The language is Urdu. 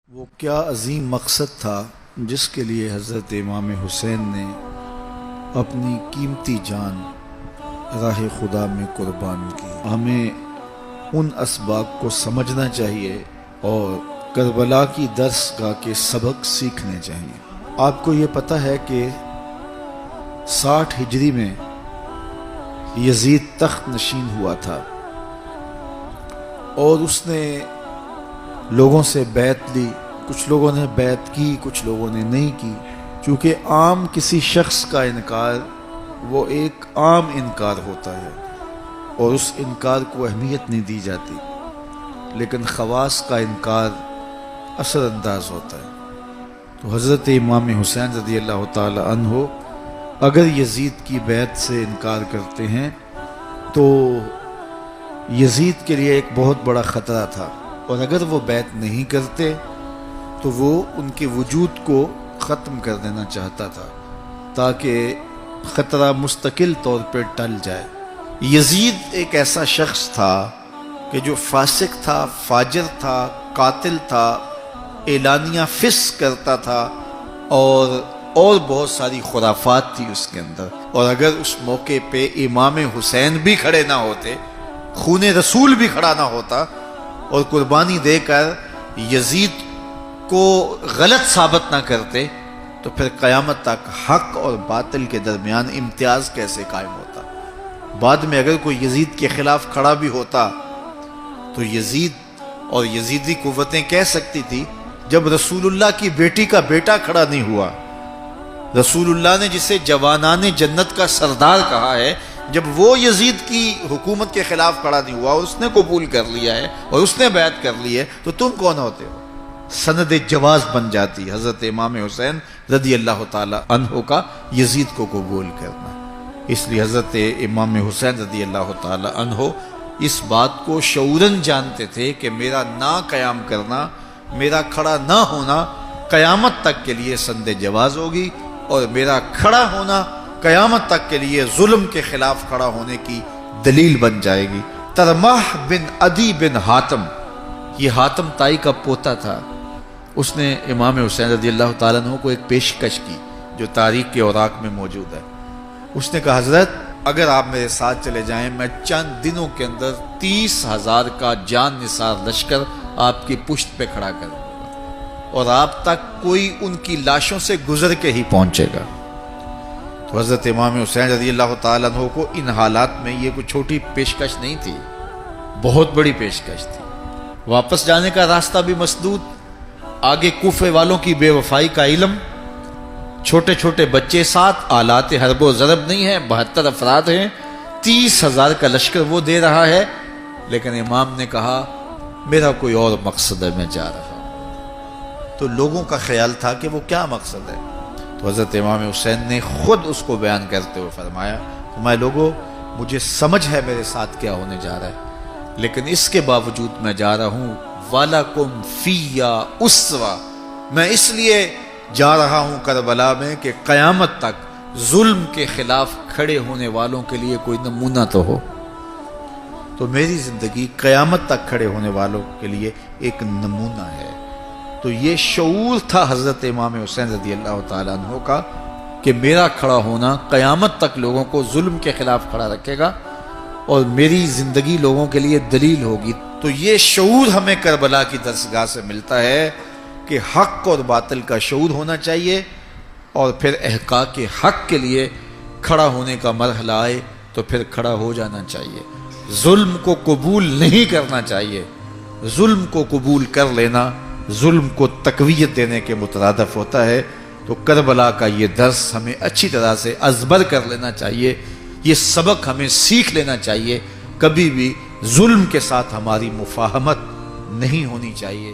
وہ کیا عظیم مقصد تھا جس کے لیے حضرت امام حسین نے اپنی قیمتی جان راہ خدا میں قربان کی۔ ہمیں ان اسباق کو سمجھنا چاہیے اور کربلا کی درسگاہ کے سبق سیکھنے چاہیے۔ آپ کو یہ پتہ ہے کہ 60 ہجری میں یزید تخت نشین ہوا تھا اور اس نے لوگوں سے بیعت لی۔ کچھ لوگوں نے بیعت کی، کچھ لوگوں نے نہیں کی، چونکہ عام کسی شخص کا انکار وہ ایک عام انکار ہوتا ہے اور اس انکار کو اہمیت نہیں دی جاتی، لیکن خواص کا انکار اثر انداز ہوتا ہے۔ تو حضرت امام حسین رضی اللہ تعالی عنہ اگر یزید کی بیعت سے انکار کرتے ہیں تو یزید کے لیے ایک بہت بڑا خطرہ تھا، اور اگر وہ بیعت نہیں کرتے تو وہ ان کے وجود کو ختم کر دینا چاہتا تھا تاکہ خطرہ مستقل طور پر ٹل جائے۔ یزید ایک ایسا شخص تھا کہ جو فاسق تھا، فاجر تھا، قاتل تھا، اعلانیہ فسق کرتا تھا اور بہت ساری خرافات تھی اس کے اندر۔ اور اگر اس موقع پہ امام حسین بھی کھڑے نہ ہوتے، خون رسول بھی کھڑا نہ ہوتا اور قربانی دے کر یزید کو غلط ثابت نہ کرتے، تو پھر قیامت تک حق اور باطل کے درمیان امتیاز کیسے قائم ہوتا؟ بعد میں اگر کوئی یزید کے خلاف کھڑا بھی ہوتا تو یزید اور یزیدی قوتیں کہہ سکتی تھی جب رسول اللہ کی بیٹی کا بیٹا کھڑا نہیں ہوا، رسول اللہ نے جسے جوانان جنت کا سردار کہا ہے، جب وہ یزید کی حکومت کے خلاف کھڑا نہیں ہوا، اس نے قبول کر لیا ہے اور اس نے بیعت کر لی ہے، تو تم کون ہوتے ہو؟ سند جواز بن جاتی حضرت امام حسین رضی اللہ تعالی عنہ کا یزید کو قبول کرنا۔ اس لیے حضرت امام حسین رضی اللہ تعالی عنہ اس بات کو شعوراً جانتے تھے کہ میرا نہ قیام کرنا، میرا کھڑا نہ ہونا قیامت تک کے لیے سند جواز ہوگی، اور میرا کھڑا ہونا قیامت تک کے لیے ظلم کے خلاف کھڑا ہونے کی دلیل بن جائے گی۔ ترماح بن عدی بن حاتم، یہ حاتم تائی کا پوتا تھا، اس نے امام حسین رضی اللہ تعالیٰ عنہ کو ایک پیشکش کی جو تاریخ کے اوراق میں موجود ہے۔ اس نے کہا حضرت اگر آپ میرے ساتھ چلے جائیں، میں چند دنوں کے اندر 30,000 کا جان نثار لشکر آپ کی پشت پہ کھڑا کر دوں گا اور آپ تک کوئی ان کی لاشوں سے گزر کے ہی پہنچے گا۔ تو حضرت امام حسین رضی اللہ تعالیٰ عنہ کو ان حالات میں یہ کوئی چھوٹی پیشکش نہیں تھی، بہت بڑی پیشکش تھی۔ واپس جانے کا راستہ بھی مسدود، آگے کوفے والوں کی بے وفائی کا علم، چھوٹے چھوٹے بچے ساتھ، آلات حرب و ضرب نہیں ہے، 72 افراد ہیں، 30,000 کا لشکر وہ دے رہا ہے، لیکن امام نے کہا میرا کوئی اور مقصد ہے، میں جا رہا ہوں۔ تو لوگوں کا خیال تھا کہ وہ کیا مقصد ہے؟ تو حضرت امام حسین نے خود اس کو بیان کرتے ہوئے فرمایا لوگوں، مجھے سمجھ ہے میرے ساتھ کیا ہونے جا رہا ہے، لیکن اس کے باوجود میں جا رہا ہوں۔ وَلَكُمْ فِيَّا أُسْوَةٌ، میں اس لیے جا رہا ہوں کربلا میں کہ قیامت تک ظلم کے خلاف کھڑے ہونے والوں کے لیے کوئی نمونہ تو ہو۔ تو میری زندگی قیامت تک کھڑے ہونے والوں کے لیے ایک نمونہ ہے۔ تو یہ شعور تھا حضرت امام حسین رضی اللہ تعالیٰ عنہ کا کہ میرا کھڑا ہونا قیامت تک لوگوں کو ظلم کے خلاف کھڑا رکھے گا اور میری زندگی لوگوں کے لیے دلیل ہوگی۔ تو یہ شعور ہمیں کربلا کی درسگاہ سے ملتا ہے کہ حق اور باطل کا شعور ہونا چاہیے، اور پھر احقاق حق کے لیے کھڑا ہونے کا مرحلہ آئے تو پھر کھڑا ہو جانا چاہیے۔ ظلم کو قبول نہیں کرنا چاہیے، ظلم کو قبول کر لینا ظلم کو تقویت دینے کے مترادف ہوتا ہے۔ تو کربلا کا یہ درس ہمیں اچھی طرح سے ازبر کر لینا چاہیے، یہ سبق ہمیں سیکھ لینا چاہیے، کبھی بھی ظلم کے ساتھ ہماری مفاہمت نہیں ہونی چاہیے۔